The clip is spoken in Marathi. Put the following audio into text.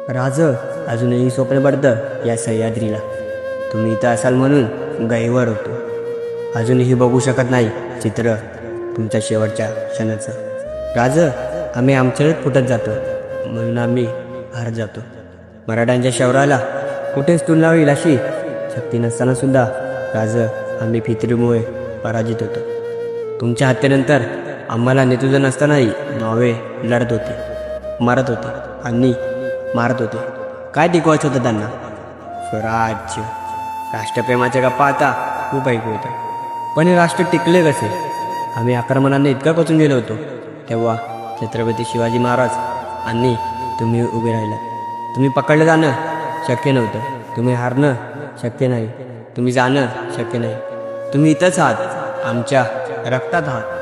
राज अजूनही स्वप्न पडतं या सह्याद्रीला. तुम्ही इथं असाल म्हणून गैवर होतो. अजूनही बघू शकत नाही चित्र तुमच्या शेवटच्या क्षणाचं. राज आम्ही आमच्याच फुटत जातो म्हणून आम्ही हार जातो. मराठ्यांच्या शौर्याला कुठेच तुलना होईल अशी शक्ती नसताना सुद्धा राज आम्ही फित्रीमुळे पराजित होतो. तुमच्या हत्येनंतर आम्हाला नेतृत्व नसतानाही नावे लढत होते, मरत होते आणि मारत होते. काय टिकवायचं होतं त्यांना? स्वराज्य. राष्ट्रप्रेमाच्या गप्पा आता खूप ऐकू येतात, पण हे राष्ट्र टिकले कसे? आम्ही आक्रमणाने इतका खचून गेलो होतो तेव्हा छत्रपती शिवाजी महाराज आणि तुम्ही उभे राहिलात. तुम्ही पकडलं जाणं शक्य नव्हतं, तुम्ही हारणं शक्य नाही, तुम्ही जाणं शक्य नाही. तुम्ही इथंच आहात, आमच्या रक्तात आहात.